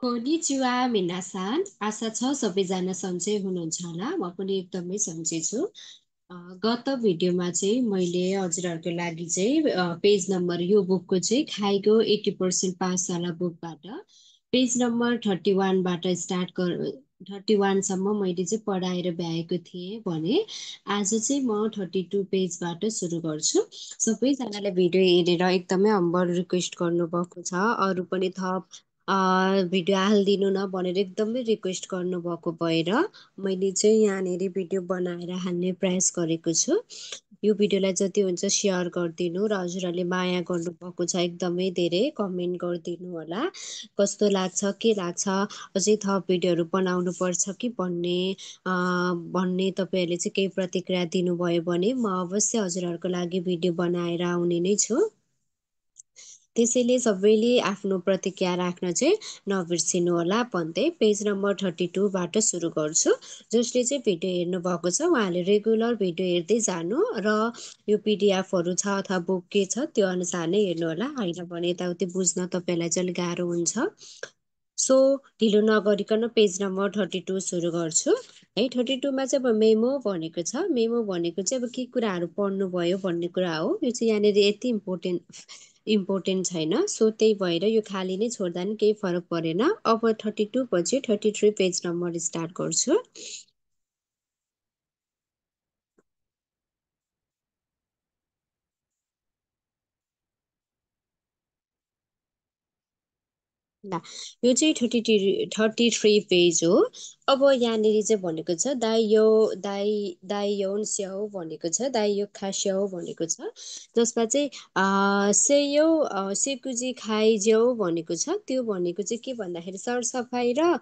Konnichiwa मिनासान, आशा छ सबैजना सन्चै हुनुहुन्छ होला। म पनि एकदमै सन्चै छु। गत भिडियोमा चाहिँ मैले हजुरहरूको लागि चाहिँ पेज नम्बर यो बुकको चाहिँ खाइगो 80% पासवाला बुकबाट पेज नम्बर 31बाट स्टार्ट 31सम्म मैले चाहिँ पढाएर भ्याएको थिएँ भने आज चाहिँ म 32 पेजबाट सुरु गर्छु। सबैजनाले भिडियो हेरेर एकदमै हम्बल रिक्वेस्ट गर्नुभएको छ। अरू पनि थप भिडियो हालिदिनु न भनेर एकदमै रिक्वेस्ट गर्नुभएको भएर मैले चाहिँ यहाँनिर भिडियो बनाएर हाल्ने प्रयास गरेको छु। यो भिडियोलाई जति हुन्छ सेयर गरिदिनु र हजुरहरूले माया गर्नुभएको छ एकदमै धेरै कमेन्ट गरिदिनु होला। कस्तो लाग्छ के लाग्छ अझै थप भिडियोहरू बनाउनु पर्छ कि भन्ने तपाईँहरूले चाहिँ केही प्रतिक्रिया दिनुभयो भने म अवश्य हजुरहरूको लागि भिडियो बनाएर आउने नै छु। त्यसैले सबैले आफ्नो प्रतिक्रिया राख्न चाहिँ नबिर्सिनु होला भन्दै पेज नम्बर 32बाट सुरु गर्छु। जसले चाहिँ भिडियो हेर्नु भएको छ उहाँले रेगुलर भिडियो हेर्दै जानु र यो पिडिएफहरू छ अथवा बुक के छ त्यो अनुसार नै हेर्नु होला। होइन भने यताउति बुझ्न तपाईँलाई चाहिँ अलिक गाह्रो हुन्छ। सो ढिलो नगरिकन पेज नम्बर 32 सुरु गर्छु है। 32मा चाहिँ अब मेमो भनेको छ। मेमो भनेको चाहिँ अब के कुराहरू पढ्नुभयो भन्ने कुरा हो। यो चाहिँ यहाँनिर यति इम्पोर्टेन्ट छैन। सो त्यही भएर यो खाली नै छोड्दा नि केही फरक परेन। अब 32 पछि 33 पेज नम्बर स्टार्ट गर्छु। ल यो चाहिँ 33 पेज हो। अब यहाँनिर चाहिँ भनेको छ दाइयोन स्याउ भनेको छ, दाइयो स्याउ भनेको छ। जसमा चाहिँ सेयौ सेकुजी खाइज्याउ भनेको छ। त्यो भनेको चाहिँ के भन्दाखेरि सरसफाइ र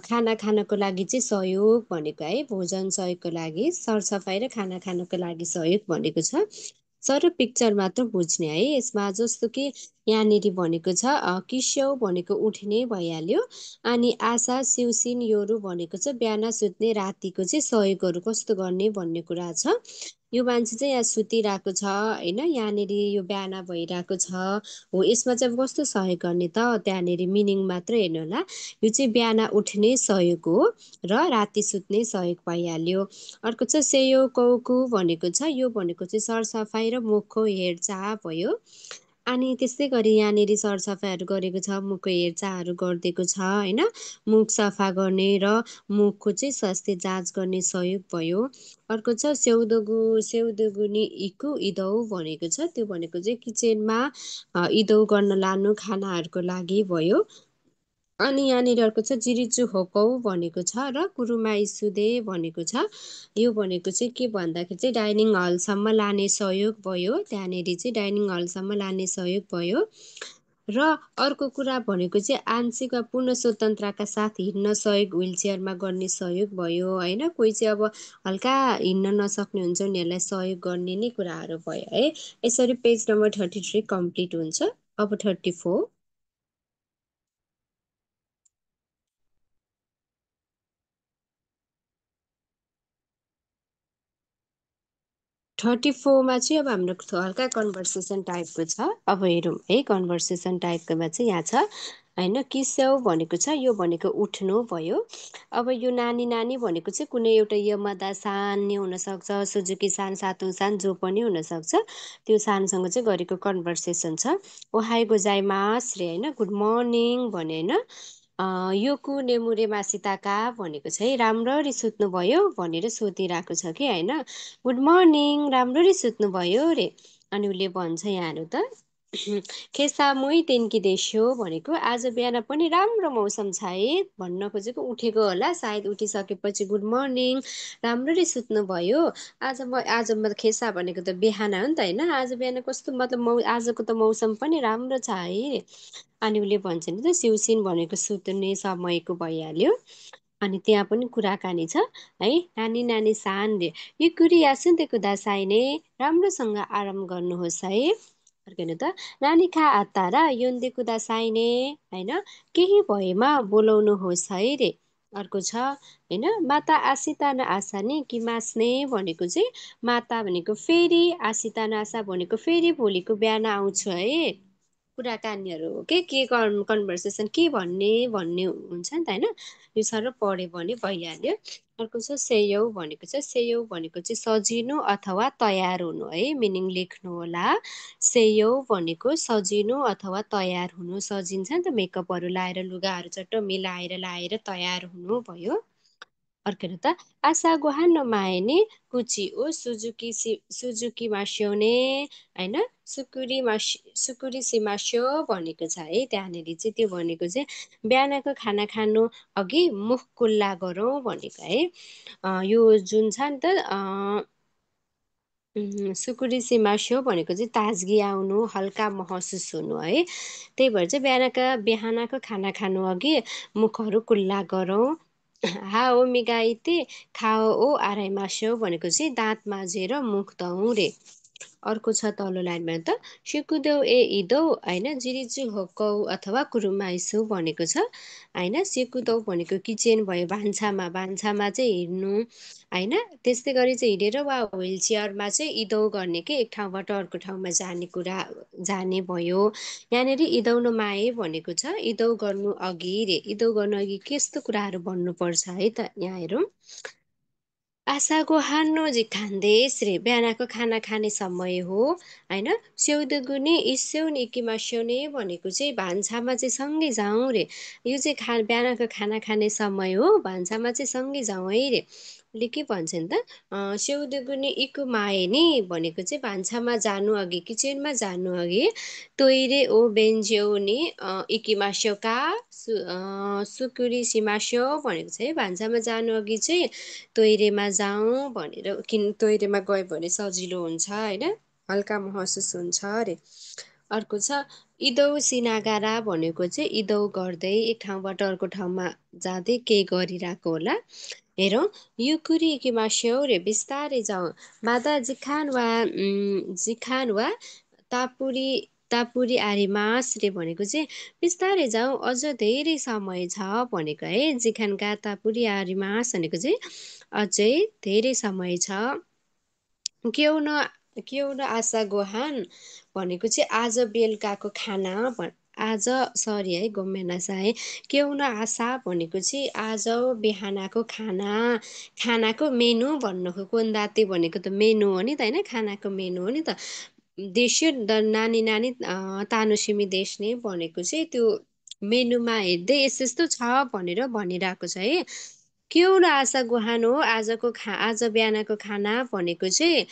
खाना खानको लागि चाहिँ सहयोग भनेको है। भोजन सहयोगको लागि सरसफाइ र खाना खानको लागि सहयोग भनेको छ। सर पिक्चर मात्र बुझ्ने है यसमा। जस्तो कि यहाँनिर भनेको छ किस्यौ भनेको उठ्ने भइहाल्यो। अनि आशा सिउसिन योरु भनेको चाहिँ बिहान सुत्ने रातिको चाहिँ सहयोगहरू कस्तो गर्ने भन्ने कुरा छ। यो मान्छे चाहिँ यहाँ सुतिरहेको छ होइन। यहाँनिर यो बिहान भइरहेको छ हो। यसमा चाहिँ अब कस्तो सहयोग गर्ने त त्यहाँनिर मिनिङ मात्र हेर्नु होला। यो चाहिँ बिहान उठ्ने सहयोग हो र राति सुत्ने सहयोग भइहाल्यो। अर्को चाहिँ सेयो कौकु भनेको छ। यो भनेको चाहिँ सरसफाइ र मुखको हेरचाह भयो। अनि त्यस्तै गरी यहाँनिर सरसफाइहरू गरेको छ, मुखको हेरचाहहरू गरिदिएको छ होइन। मुख सफा गर्ने र मुखको चाहिँ स्वास्थ्य जाँच गर्ने सहयोग भयो। अर्को छ सेउदगुनी इकु इदौ भनेको छ। त्यो भनेको चाहिँ किचनमा इदौ गर्न लानु खानाहरूको लागि भयो। अनि यहाँनिर अर्को छ जिरिचु होकौ भनेको छ र कुरुमा इसुदे भनेको छ। यो भनेको चाहिँ के भन्दाखेरि चाहिँ डाइनिङ हलसम्म लाने सहयोग भयो। त्यहाँनिर चाहिँ डाइनिङ हलसम्म लाने सहयोग भयो। र अर्को कुरा भनेको चाहिँ आंशिक वा पूर्ण स्वतन्त्रका साथ हिँड्न सहयोग, व्हिल चेयरमा गर्ने सहयोग भयो होइन। कोही चाहिँ अब हल्का हिँड्न नसक्ने हुन्छ उनीहरूलाई सहयोग गर्ने नै कुराहरू भयो है। यसरी पेज नम्बर 33 कम्प्लिट हुन्छ। अब 34 34मा चाहिँ अब हाम्रो हल्का कन्भर्सेसन टाइपको छ। अब हेरौँ है। कन्भर्सेसन टाइपकोमा चाहिँ यहाँ छ होइन। किस्यौ भनेको छ। यो भनेको उठ्नु भयो। अब यो नानी नानी भनेको चाहिँ कुनै एउटा यमदा सान नि हुनसक्छ, सुजुकी सान, सातुङ सान जो पनि हुनसक्छ। त्यो सानसँग चाहिँ गरेको कन्भर्सेसन छ। ओहाई गोजाइमास रे होइन, गुड मर्निङ भने होइन। योकु नेमुरे मासिताका भनेको चाहिँ राम्ररी सुत्नुभयो भनेर सोधिरहेको छ कि होइन। गुड मर्निङ राम्ररी सुत्नुभयो रे। अनि उसले भन्छ यहाँहरू त खेसामुई तेन्की देश्यो भनेको आज बिहान पनि राम्रो मौसम छ है भन्न खोजेको उठेको होला सायद। उठिसकेपछि गुड मर्निङ राम्ररी सुत्नुभयो। आज खेसा भनेको त बिहान हो नि त होइन। आज बिहान कस्तो मतलब आजको त मौसम पनि राम्रो छ है। अनि उसले भन्छ नि त सिउसिन भनेको सुत्ने समयको भइहाल्यो। अनि त्यहाँ पनि कुराकानी छ है। नानी नानी सान रे युकुरी यासुन्तेको दासाइने राम्रोसँग आराम गर्नुहोस् है। अर्को त नानी खा आत्ता र योन्दे कुदासाइने होइन, केही भएमा बोलाउनुहोस् है रे। अर्को छ होइन माता आसिता न आशा नि कि मास्ने भनेको चाहिँ माता भनेको फेरि, आसिता न आशा भनेको फेरि भोलिको बिहान आउँछु है। कुराकानीहरू हो के कन्भर्सेसन के भन्ने भन्ने हुन्छ नि त होइन। यो साह्रो पढ्यो भने भइहाल्यो। अर्को छ सेयौ भनेको चाहिँ, सेयौ भनेको चाहिँ सजिनु अथवा तयार हुनु है, मिनिङ लेख्नु होला। सेयौ भनेको सजिनु अथवा तयार हुनु, सजिन्छ नि त मेकअपहरू लाएर लुगाहरू चट्ट मिलाएर लाएर तयार हुनु भयो। अर्को त आशा गुहान मायने कुची ओ सुजुकी मास्योने होइन, सुकुरी सिमास्यो भनेको छ है त्यहाँनिर चाहिँ। त्यो भनेको चाहिँ बिहानको खाना खानु अघि मुख कुल्ला गरौँ भनेको है। यो जुन छ नि त सुकुरी मास्यो भनेको चाहिँ ताजगी आउनु, हल्का महसुस हुनु है। त्यही भएर चाहिँ बिहानको खाना खानु अघि मुखहरू कुल्ला गरौँ। हाओ मिगाइते खाओ ओ आराइ मास्यो भनेको चाहिँ दाँत माझेर मुख धौँ रे। अर्को छ तल्लो लाइनमा त सिकुदेऊ ए इदौ होइन, जिरिचु होकौ अथवा कुरुमाइसु भनेको छ होइन। सिकुदौ भनेको किचन भयो, भान्सामा चाहिँ हिँड्नु होइन। त्यस्तै गरी चाहिँ हिँडेर वा व्हिल चेयरमा चाहिँ इदौ गर्ने के एक ठाउँबाट अर्को ठाउँमा जाने भयो। यहाँनिर इदौनो माए भनेको छ इदौ गर्नु अघि रे। इदौ गर्नु अघि कस्तो कुराहरू भन्नुपर्छ है त, यहाँ हेरौँ। आशाको हानो जिखान्देस रे, बिहानको खाना खाने समय हो होइन। स्याउदगुनी इस्यौ निकीमा स्याउने भनेको चाहिँ भान्सामा चाहिँ सँगै जाउँ रे। यो चाहिँ बिहानको खाना खाने समय हो, भान्सामा चाहिँ सँगै जाउँ है रे। उसले के भन्छ नि त, स्याउदगुनी इकु माए नि भनेको चाहिँ भान्सामा जानु अघि, किचनमा जानु अघि तोइरे ओ बेन्ज्यौ नि इकिमा स्योका सुकुरी सिमास्यो भनेको चाहिँ भान्सामा जानु अघि चाहिँ तोइरेमा जाउँ भनेर, तोइरेमा गयो भने सजिलो हुन्छ होइन, हल्का महसुस हुन्छ अरे। अर्को छ इदौ सिनागारा भनेको चाहिँ इदौ गर्दै एक ठाउँबाट अर्को ठाउँमा जाँदै केही गरिरहेको होला। हेरौँ, युकुरी किमास्यौ रे, बिस्तारै जाउँ। मादा जिखान वा तापुरी तापुरी आरिमास रे भनेको चाहिँ बिस्तारै जाउँ, अझ धेरै समय छ भनेको है। जिखानका तापुरी आरिमास भनेको चाहिँ अझै धेरै समय छ। के हो न आशा गोहान भनेको चाहिँ आज बेलुकाको खाना आज सरी है गोमेनासा है। के हो न आशा भनेको चाहिँ आज बिहानको खानाको मेनु भन्नुको, कोन्दाते भनेको त मेनु हो नि त होइन, खानाको मेनु हो नि त। देश्य नानी नानी तानुसिमी देश नै भनेको चाहिँ त्यो मेनुमा हेर्दै यस्तो यस्तो छ भनेर भनिरहेको छ है। के हो र आशा गुहान हो आज बिहानको खाना भनेको चाहिँ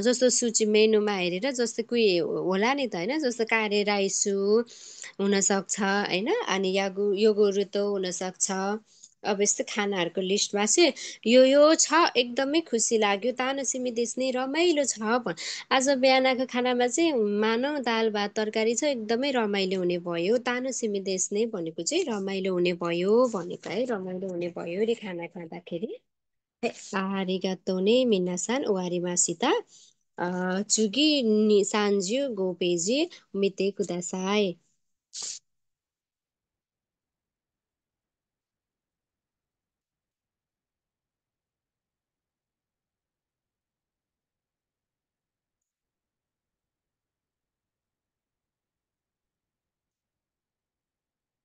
जस्तो सूची मेनुमा हेरेर जस्तो कोही होला नि त होइन, जस्तो कारे राइसु हुनसक्छ होइन, अनि योगो रुतो हुनसक्छ। अब यस्तो खानाहरूको लिस्टमा चाहिँ यो छ, एकदमै खुसी लाग्यो, तानसिमी देश नै रमाइलो छ आज बिहानको खानामा चाहिँ मानौ दाल भात तरकारी छ, एकदमै रमाइलो हुने भयो। तानसिमी देश नै भनेको चाहिँ रमाइलो हुने भयो भनेको है, रमाइलो हुने भयो रे खाना खाँदाखेरि। आरिगातो नै मिनासान ओवारिमासिता चुगी सान्ज्यू गोपेजी मिते कुदासाई।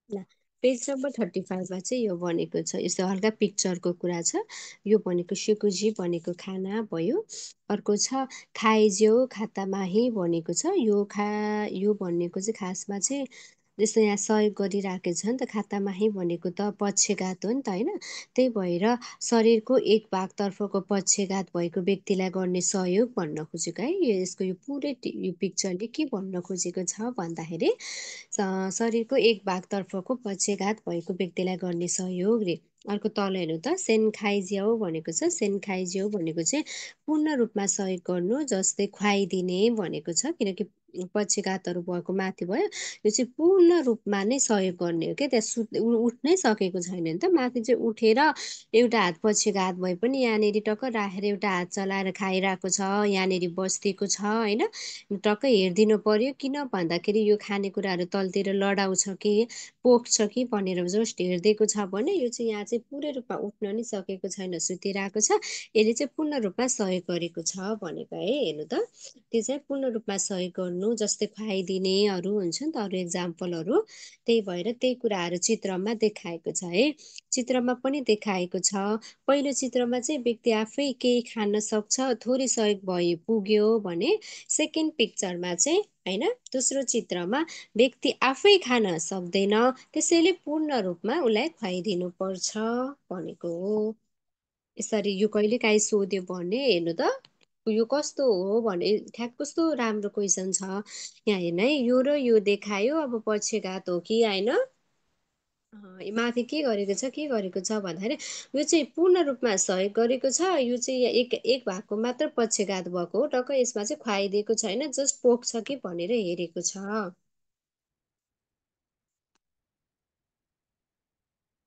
ल, पेज नम्बर 35मा चाहिँ यो भनेको छ, यस्तो हल्का पिक्चरको कुरा छ। यो भनेको सेकुजी भनेको खाना भयो। अर्को छ खाइज्यो खातामाही भनेको छ। यो भनेको चाहिँ खासमा चाहिँ जस्तो यहाँ सहयोग गरिरहेको छ नि त, खातामाही भनेको त पक्षघात हो नि त होइन। त्यही भएर शरीरको एक भागतर्फको पक्षघात भएको व्यक्तिलाई गर्ने सहयोग भन्न खोजेको है। यसको यो पुरै यो पिक्चरले के भन्न खोजेको छ भन्दाखेरि शरीरको एक भागतर्फको पक्षघात भएको व्यक्तिलाई गर्ने सहयोग रे। अर्को तल हेर्नु त सेन्खाइज्याउ भनेको छ। सेन्खाइज्याउ भनेको चाहिँ पूर्ण रूपमा सहयोग गर्नु, जस्तै खुवाइदिने भनेको छ, किनकि पक्षघातहरू भएको माथि भयो। यो चाहिँ पूर्ण रूपमा नै सहयोग गर्ने हो क्या, त्यहाँ उठ्नै सकेको छैन नि त, माथि चाहिँ उठेर एउटा हात पक्षघात भए पनि यहाँनिर टक्क राखेर एउटा हात चलाएर खाइरहेको छ, यहाँनिर बस्तीको छ होइन। टक्क हेरिदिनु पर्यो, किन भन्दाखेरि यो खानेकुराहरू तलतिर लडाउँछ कि पोख्छ कि भनेर जस्ट हेरिदिएको छ भने यो चाहिँ यहाँ चाहिँ चाहिँ पूरै रूपमा उठ्न नि सकेको छैन, सुतिरहेको छ, यसले चाहिँ पूर्ण रूपमा सहयोग गरेको छ भनेको है। हेर्नु त, त्यो चाहिँ पूर्ण रूपमा सहयोग गर्नु, जस्तै खुवाइदिनेहरू हुन्छ नि त अरू इक्जाम्पलहरू, त्यही भएर त्यही कुराहरू चित्रमा देखाएको छ है। चित्रमा पनि देखाएको छ। पहिलो चित्रमा चाहिँ व्यक्ति आफै केही खान सक्छ, थोरै सहयोग भए पुग्यो भने सेकेन्ड पिक्चरमा चाहिँ होइन, दोस्रो चित्रमा व्यक्ति आफै खान सक्दैन, त्यसैले पूर्ण रूपमा उसलाई खुवाइदिनु पर्छ भनेको हो। यसरी यो कहिलेकाहीँ सोध्यो भने हेर्नु त, यो कस्तो हो भने ठ्याक कस्तो राम्रो क्वेसन छ यहाँ हेर्नु है। यो र यो देखायो, अब पक्षघात हो कि होइन, माथि के गरेको छ भन्दाखेरि यो चाहिँ पूर्ण रूपमा सहयोग गरेको छ, यो चाहिँ एक भागको मात्र पक्षघात भएको हो, टक्क यसमा चाहिँ खुवाइदिएको छैन, जस्ट पोख्छ कि भनेर हेरेको छ।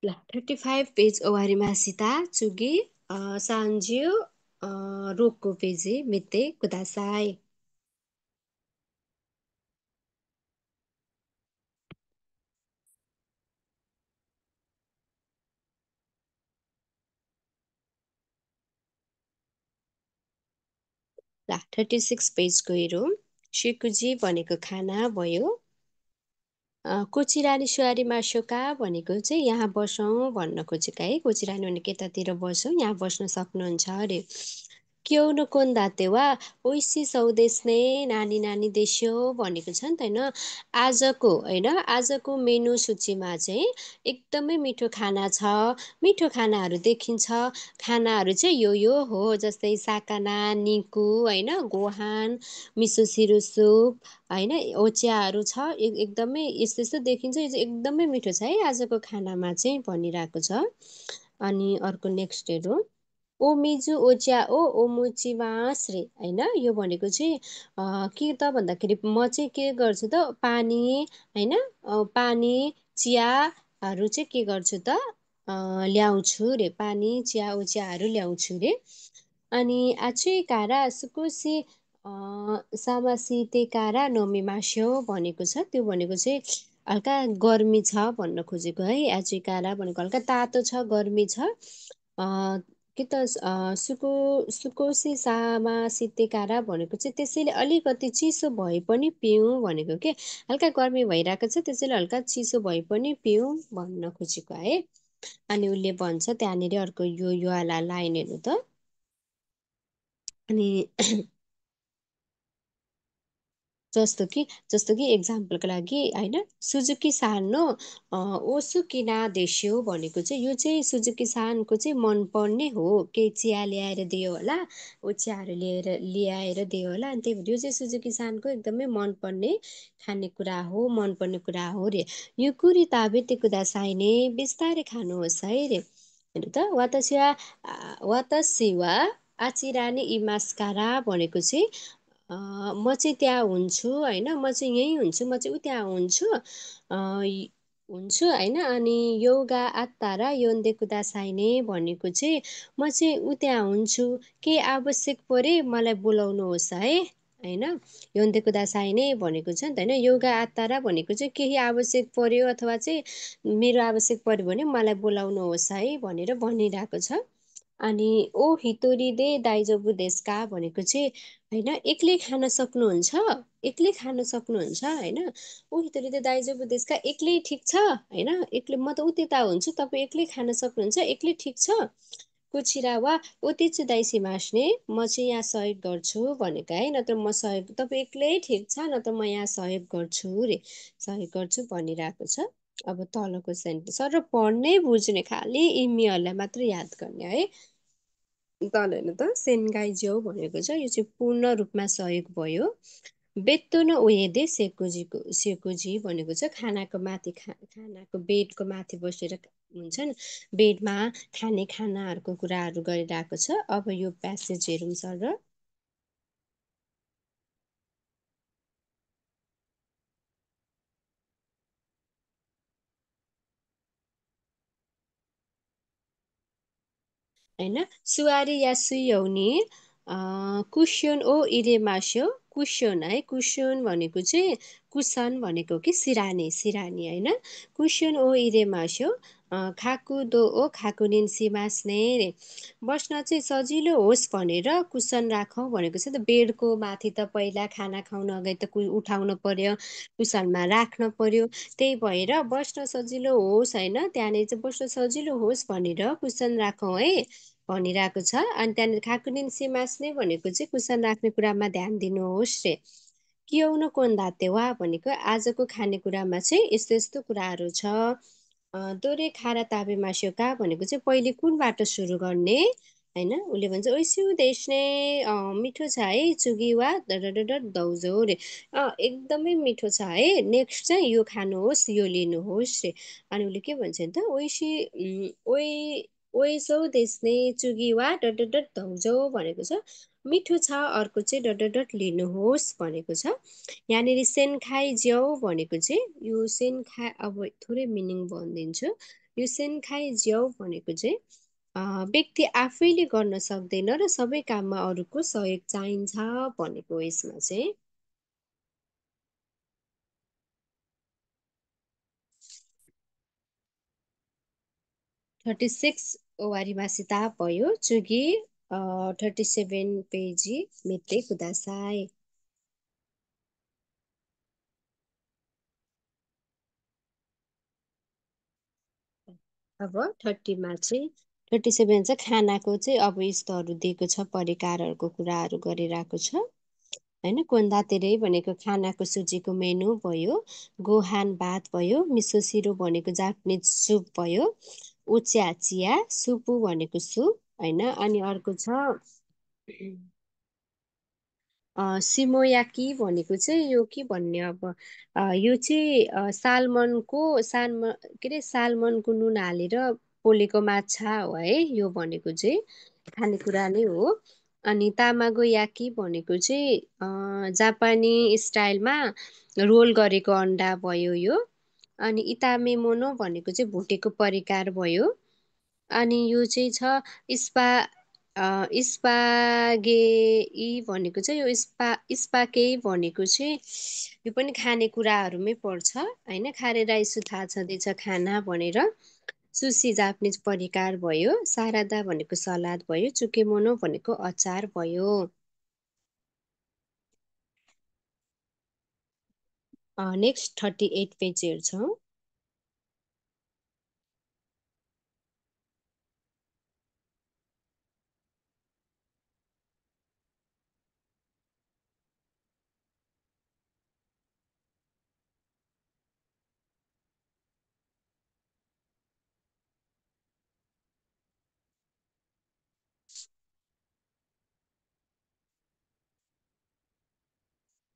ल 35 पेज ओवारीमा सीता चुगी सान्जियो रोगको पेजी मिते कुदासाई। ल 36 पेजको हेरौँ। सिकुजी भनेको खाना भयो। कोचिरानी सुवारी मासोका भनेको चाहिँ यहाँ बसौँ भन्न खोजेका है। कोचिरानी भनेको यतातिर बसौँ, यहाँ बस्न सक्नुहुन्छ अरे। क्यौनो कोन दाते वा ओइसी सौदेश नै नानी नानी देश्यो भनेको छ नि त होइन। आजको होइन, आजको मेनु सूचीमा चाहिँ एकदमै मिठो खाना छ, मिठो खानाहरू देखिन्छ। खानाहरू चाहिँ यो हो, जस्तै साकाना निकु होइन, गोहान मिसो सिरो सुप होइन, ओच्याहरू छ, एकदमै यस्तो यस्तो देखिन्छ। यो चाहिँ एकदमै मिठो छ है आजको खानामा चाहिँ भनिरहेको छ। अनि अर्को नेक्स्ट हेरौँ। ओ मिजु ओच्या ओ ओमुची रे होइन, यो भनेको चाहिँ के त भन्दाखेरि म चाहिँ के गर्छु त, पानी होइन, पानी चियाहरू चाहिँ के गर्छु त, ल्याउँछु रे, पानी चिया उचियाहरू ल्याउँछु रे। अनि आचुई कारा सुकुसी सामासी कारा नोमी मास्यो भनेको छ, त्यो भनेको चाहिँ हल्का गर्मी छ भन्न खोजेको है। आचुई कारा भनेको हल्का तातो छ, गर्मी छ। के त सुको सुकोसी सामा सितेकारा भनेको चाहिँ त्यसैले अलिकति चिसो भए पनि पिउँ भनेको के, हल्का गर्मी भइरहेको छ त्यसैले हल्का चिसो भए पनि पिउँ भन्न खोजेको है। अनि उसले भन्छ त्यहाँनिर अर्को यो वाला लाइनहरू त, अनि जस्तो कि एक्जाम्पलको लागि होइन, सुजुकी सानो ओसुकिना देस्यो भनेको चाहिँ यो चाहिँ सुजुकी सानको चाहिँ मनपर्ने हो, केही चिया ल्याएर दियो होला, ऊ चियाहरू ल्याएर दियो होला, अनि त्यही भएर यो चाहिँ सुजुकी सानको एकदमै मनपर्ने खानेकुरा हो, मनपर्ने कुरा हो रे। यो कुरी ताबेते कुदा साइने बिस्तारै खानुहोस् है रे। हेर्नु त, वातासी वा आचिरानी इमास्कारा भनेको चाहिँ म चाहिँ त्यहाँ हुन्छु होइन, म चाहिँ यहीँ हुन्छु, म चाहिँ ऊ त्यहाँ हुन्छु हुन्छु होइन। अनि योगा आत्तारा योन्दे कुदासाइने भनेको चाहिँ म चाहिँ ऊ त्यहाँ हुन्छु, के आवश्यक परे मलाई बोलाउनुहोस् है होइन। योन्दे कुदासाइने भनेको छ नि त होइन, योगा आत्तारा भनेको चाहिँ केही आवश्यक पर्यो अथवा चाहिँ मेरो आवश्यक पर्यो भने मलाई बोलाउनुहोस् है भनेर भनिरहेको छ। अनि ओ हितोरी दे दाइजोबु देशका भनेको चाहिँ होइन, एक्लै खान सक्नुहुन्छ, एक्लै खान सक्नुहुन्छ होइन। ऊ हितोरी दे दाइजोबु देशका एक्लै ठिक छ होइन, एक्लै म त उति त हुन्छु, तपाईँ एक्लै खान सक्नुहुन्छ, एक्लै ठिक छ। कुचिरा वा उतिचु दाइसी मास्ने म चाहिँ यहाँ सहयोग गर्छु भनेको है, नत्र म सहयोग, तपाईँ एक्लै ठिक छ नत्र म यहाँ सहयोग गर्छु रे, सहयोग गर्छु भनिरहेको छ। अब तलको सेन्टेन्स सर पढ्नै बुझ्ने, खालि यिनीहरूलाई मात्र याद गर्ने है। तल हेर्नु त, सेन्गाई ज्यू भनेको छ, यो चाहिँ पूर्ण रूपमा सहयोग भयो। बेत्तो न उहेदे सेकुजीको, सेकुजी भनेको छ खानाको माथि खानाको बेडको माथि बसेर हुन्छ नि, बेडमा खाने खानाहरूको कुराहरू गरिरहेको छ। अब यो प्यासेज हेरौँ सर र होइन। सुवारी या सुयौनी कुसन ओ इरेमास्यो, कुसन है, कुसन भनेको चाहिँ कुसन भनेको कि सिरानी, सिरानी होइन। कुसन ओ इरेमास्यो खाकु दो ओ खाकु निन्सी मास्ने रे बस्न चाहिँ सजिलो होस् भनेर कुसन राखौँ भनेको छ। त बेडको माथि त पहिला खाना खाउन अगाडि त उठाउनु पर्यो, कुसनमा राख्न पर्यो। त्यही भएर बस्न सजिलो होस् होइन, त्यहाँनिर चाहिँ बस्न सजिलो होस् भनेर कुसन राखौँ है भनिरहेको छ। अनि त्यहाँनिर खाकु निन्सी मास्ने भनेको चाहिँ कुसन राख्ने कुरामा ध्यान दिनुहोस् रे। किउन कोन धाते वा भनेको आजको खानेकुरामा चाहिँ यस्तो यस्तो कुराहरू छ। दोरे खारा ताबे मास्योका भनेको चाहिँ पहिले कुनबाट सुरु गर्ने होइन। उसले भन्छ ओइस्यु देश्ने मिठो छ है चुगी वा डडडड दौजो रे। एकदमै मिठो छ है, नेक्स्ट चाहिँ यो खानुहोस् यो लिनुहोस् रे। अनि उसले के भन्छ नि त ओइ ओइसौ देश्ने चुगी वा डडडड दौजो भनेको छ मिठो छ, अर्को चाहिँ डडडड लिनुहोस् भनेको छ। यहाँनिर सेनखाइ ज्याउ भनेको चाहिँ यो सेनखाइ अब थोरै मिनिङ भनिदिन्छु। यो सेनखाइ ज्याउ भनेको चाहिँ व्यक्ति आफैले गर्न सक्दैन र सबै काममा अरूको सहयोग चाहिन्छ भनेको यसमा चाहिँ। 36 ओवारी मासिता भयो चुगी 37 पेजी मेते कुदासाई। अब 30मा चाहिँ 37 चाहिँ खानाको चाहिँ अब यस्तोहरू दिएको छ, परिकारहरूको कुराहरू गरिरहेको छ होइन। कोन्दातेरै भनेको खानाको सूचीको मेनु भयो, गोहान भात भयो, मिसो सिरो भनेको जापानिज सुप भयो, उच्या चिया सुपु भनेको सुप होइन। अनि अर्को छ सिमोयाकी भनेको चाहिँ यो के भन्ने अब यो चाहिँ सालमन के अरे सालमनको नुन हालेर पोलेको माछा हो है, यो भनेको चाहिँ खानेकुरा नै हो। अनि तामागो याकी भनेको चाहिँ जापानी स्टाइलमा रोल गरेको अन्डा भयो यो। अनि इतामे मोनो भनेको चाहिँ भुटेको परिकार भयो। अनि यो चाहिँ छ स्पा स्पागेई भनेको चाहिँ यो स्पाकेई भनेको चाहिँ यो पनि खानेकुराहरूमै पर्छ होइन। खारे राइसु थाहा छँदैछ खाना भनेर। सुसी जापानिज परिकार भयो, सारादा भनेको सलाद भयो, चुकेमोनो भनेको अचार भयो। नेक्स्ट 38 पेज हेर्छौँ।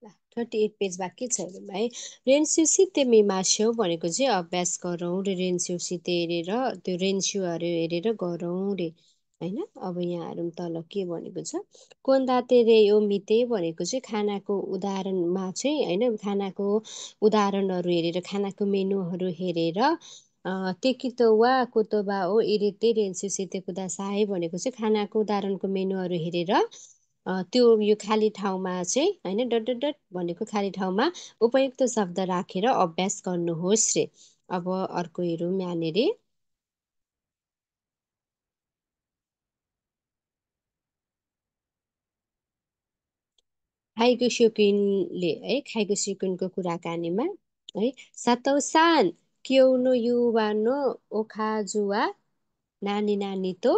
ल 38 पेजमा के छ हेरौँ है। रेन्स्यु सितेमी मास्यौ भनेको चाहिँ अभ्यास गरौँ रे, रेन्स्यु सिते हेरेर त्यो रेन्स्युहरू हेरेर गरौँ रे होइन। अब यहाँ हेरौँ तल के भनेको छ। कोन्दाते रे यो मिते भनेको चाहिँ खानाको उदाहरणमा चाहिँ होइन, खानाको उदाहरणहरू हेरेर खानाको मेनुहरू हेरेर तेकितो वा कोतोबा ओ इरिते रेन्स्यु सिते कुदासाई भनेको चाहिँ खानाको उदाहरणको मेनुहरू हेरेर त्यो यो खाली ठाउँमा चाहिँ होइन डट डट डट भनेको खाली ठाउँमा उपयुक्त शब्द राखेर अभ्यास गर्नुहोस् रे। अब अर्को हेरौँ यहाँनिर। खाइगो स्योकुनले है, खाइगो स्योकुनको कुराकानीमा है। सातौ सान क्यौनो युवानो ओखाजुवा नानी नानी तो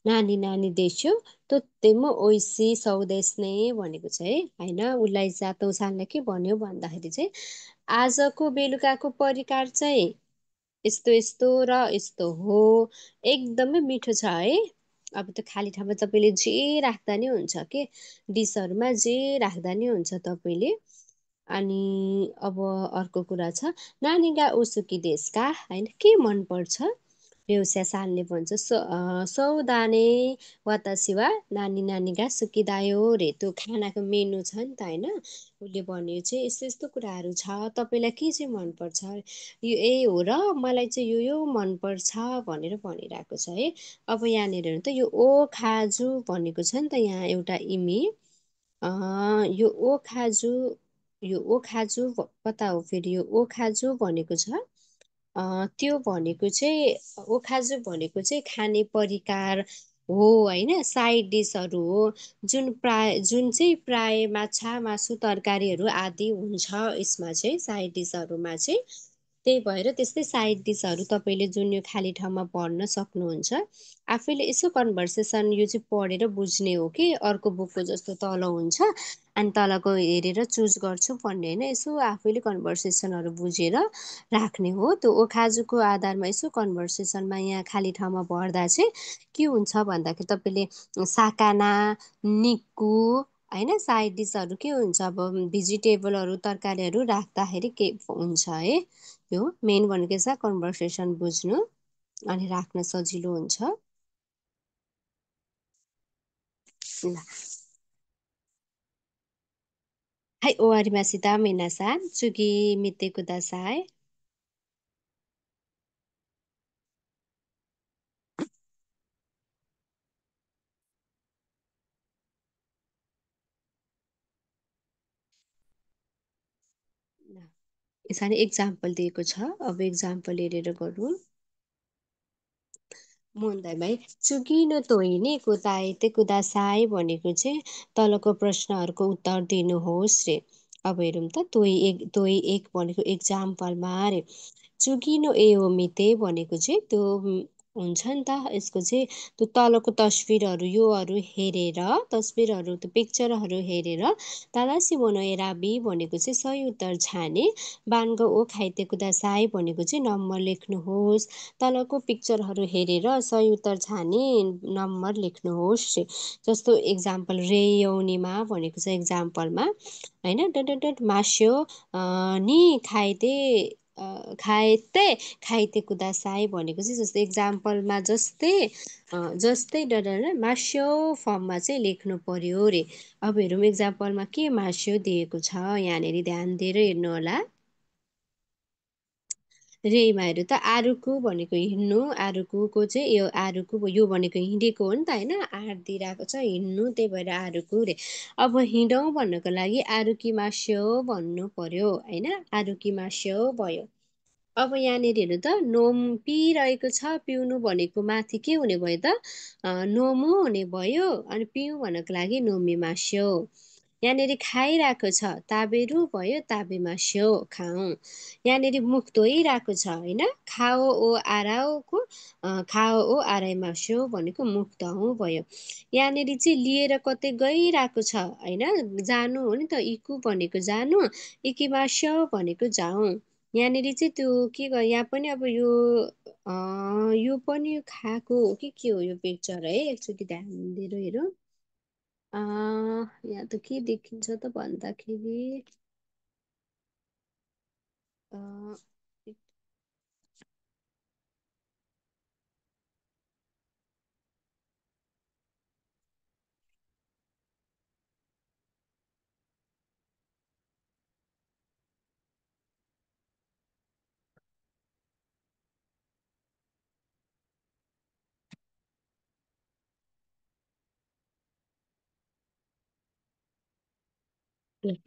नानी नानी देश्यो तोत्तेम ओइसी सौदेश नै भनेको छ है होइन। उसलाई सातौँ सालले के भन्यो भन्दाखेरि चाहिँ आजको बेलुकाको परिकार चाहिँ यस्तो यस्तो र यस्तो हो, एकदमै मिठो छ है। अब त्यो खाली ठाउँमा तपाईँले जे राख्दा नि हुन्छ के, डिसहरूमा जे राख्दा नि हुन्छ तपाईँले। अनि अब अर्को कुरा छ नानीगा उसुकी देशका होइन, के मनपर्छ बेउस्या सालले भन्छ सौदाने वातासी वा नानी नानीगा सुकिदायो रे। त्यो खानाको मेनु छ नि त होइन। उसले भन्यो चाहिँ यस्तो यस्तो कुराहरू छ, तपाईँलाई के चाहिँ मनपर्छ यो ए हो र मलाई चाहिँ यो मनपर्छ भनेर भनिरहेको छ है। अब यहाँनिर हेर्नु त यो ओ खाजु भनेको छ नि त यहाँ एउटा इमी यो ओ खाजु, यो ओ खाजु कता हो फेरि, यो ओ खाजु भनेको छ त्यो भनेको चाहिँ ओखाजु भनेको चाहिँ खाने परिकार हो होइन, साइड डिसहरू हो। जुन चाहिँ प्राय माछा मासु तरकारीहरू आदि हुन्छ यसमा चाहिँ साइड डिसहरूमा चाहिँ। त्यही भएर त्यस्तै साइड डिसहरू तपाईँले जुन यो खाली ठाउँमा भर्न सक्नुहुन्छ। आफैले यसो कन्भर्सेसन यो चाहिँ पढेर बुझ्ने हो कि अर्को बुकको जस्तो तल हुन्छ अनि तलको हेरेर चुज गर्छु भन्ने होइन, यसो आफैले कन्भर्सेसनहरू बुझेर राख्ने हो। त्यो ओखाजुको आधारमा यसो कन्भर्सेसनमा यहाँ खाली ठाउँमा भर्दा चाहिँ के हुन्छ भन्दाखेरि तपाईँले साकाना, निक्कु होइन, साइड डिसहरू के हुन्छ अब भेजिटेबलहरू तरकारीहरू राख्दाखेरि के हुन्छ है। त्यो मेन भनेको छ कन्भर्सेसन बुझ्नु अनि राख्न सजिलो हुन्छ। ल, はい、終わりました。皆さん、次見てください。यसरी एक्जाम्पल दिएको छ, अब एक्जाम्पल हेरेर गरौँ। मोन्दाई चुकी न तोइने कुदाएते कुदासाई भनेको चाहिँ तलको प्रश्नहरूको उत्तर दिनुहोस् रे। अब हेरौँ त, तोइ एक भनेको एक्जाम्पलमा रे। चुकिनो एओमिते भनेको चाहिँ त्यो हुन्छ नि त, यसको चाहिँ त्यो तलको तस्विरहरू योहरू हेरेर, तस्विरहरू त्यो पिक्चरहरू हेरेर तालासी मोनो एराबी भनेको चाहिँ सही उत्तर छाने, बान्गो ओ खाइते कुदासाई भनेको चाहिँ नम्बर लेख्नुहोस्। तलको पिक्चरहरू हेरेर सही उत्तर छाने नम्बर लेख्नुहोस् रे। जस्तो एक्जाम्पल रेयौनीमा भनेको छ एक्जाम्पलमा होइन, डट डट डट मास्यो नि खाइते खाइते खाइते कुदासाई भनेको चाहिँ जस्तो एक्जाम्पलमा जस्तै डडर मास्यो फर्ममा चाहिँ लेख्नु पर्यो रे। अब हेरौँ एक्जाम्पलमा के मास्यो दिएको छ यहाँनिर, ध्यान दिएर हेर्नु होला। रेमा हेर्नु त, आरुकु भनेको हिँड्नु, आरुकुको चाहिँ यो आरुकु यो भनेको हिँडेको हो नि त होइन, आर दिइरहेको छ हिँड्नु, त्यही भएर आरुकु रे। अब हिँडौँ भन्नको लागि आरुकी मास्यो भन्नु पर्यो होइन, आरुकी मास्यो भयो। अब यहाँनिर हेर्नु त, नोम पिइरहेको छ, पिउनु भनेको माथि के हुने भयो त, नोमु हुने भयो। अनि पिउँ भन्नको लागि नोमी मास्यो। यहाँनिर खाइरहेको छ, ताबेरु भयो, ताबेमा स्यो खाऊ। यहाँनिर मुख धोइरहेको छ होइन, खाओ ओ आराओको खाओ ओ आराइमा स्यो भनेको मुख धुऊ भयो। यहाँनिर चाहिँ लिएर कतै गइरहेको छ होइन, जानु हो नि त, इकु भनेको जानु, इकिमा स्यो भनेको जाउँ। यहाँनिर चाहिँ त्यो के ग यहाँ पनि अब यो पनि खाएको हो कि के हो यो पिक्चर है, एकचोटि ध्यान दिएर हेरौँ। यहाँ त के देखिन्छ त भन्दाखेरि अ,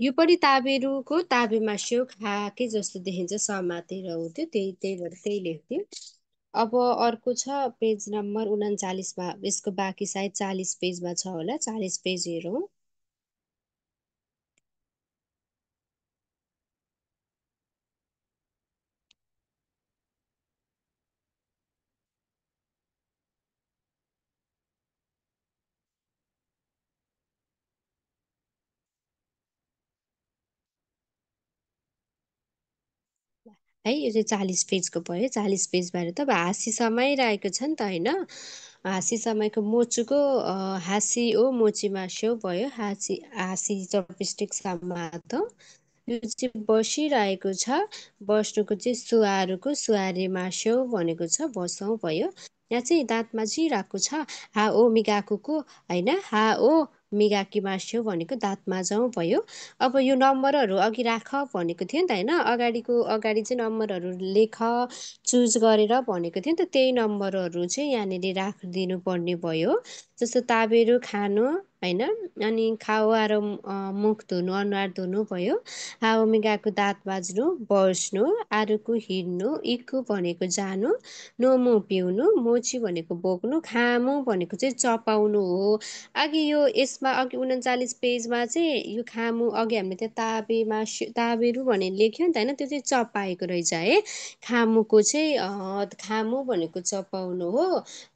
यो पनि ताबेरुको ताबेमा स्यो खाएकै जस्तो देखिन्छ, समातेर हो त्यो, त्यही भएर त्यही लेख्थ्यो। अब अर्को छ पेज नम्बर 39मा, यसको बाँकी सायद 40 पेजमा छ होला, 40 पेज हेरौँ। है यो चाहिँ 40 पेजको भयो। 40 पेजबाट त अब हाँसी समाइरहेको छ नि त होइन, हाँसी समयको मोचुको हाँसी ओ मोचीमा स्यो भयो, हाँसी हाँसी चपस्टिक सामा त यो चाहिँ बसिरहेको छ, बस्नुको चाहिँ सुहारुको सुहारे मास्यो भनेको छ, बसौँ भयो। यहाँ चाहिँ दाँत माझिरहेको छ, हा ओ मिगाकुको होइन, हा ओ मिगाकी मास्यो भनेको दाँत माझौँ भयो। अब यो नम्बरहरू अघि राख भनेको थियो नि त होइन, अगाडि चाहिँ नम्बरहरू लेख चुज गरेर भनेको थियो नि त, त्यही नम्बरहरू चाहिँ यहाँनिर राखिदिनु पर्ने भयो। जस्तो ताबेरू खानु होइन। अनि खावा र मुख धुनु अनुहार धुनु भयो। हावामी दाँत माझ्नु बस्नु। आरुकु हिँड्नु। इकु भनेको जानु। नोमु पिउनु। मोची भनेको बोक्नु। खामु भनेको चाहिँ चपाउनु हो। अघि यो यसमा अघि 39 पेजमा चाहिँ यो खामु अघि हामीले त्यो ताबेमा ताबेरु भनेर लेख्यो नि त होइन, त्यो चाहिँ चपाएको रहेछ है। खामुको चाहिँ खामु भनेको चपाउनु हो।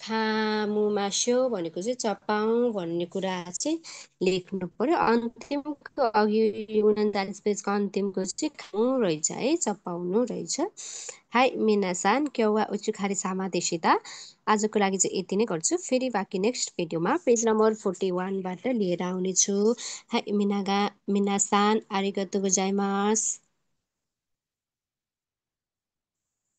खामुमा स्यो भनेको चाहिँ चपाउ भन्ने कुरा चाहिँ लेख्नु पर्यो। अन्तिमको अघि 39 पेजको अन्तिमको चाहिँ खामु रहेछ है, चपाउनु रहेछ। हाई मिनासान क्यौवा उचुखारी सामादेशिता। आजको लागि चाहिँ यति नै गर्छु। फेरि बाँकी नेक्स्ट भिडियोमा पेज नम्बर 41बाट लिएर आउनेछु। हाई मिनासान आरिगातो गोजाइमास।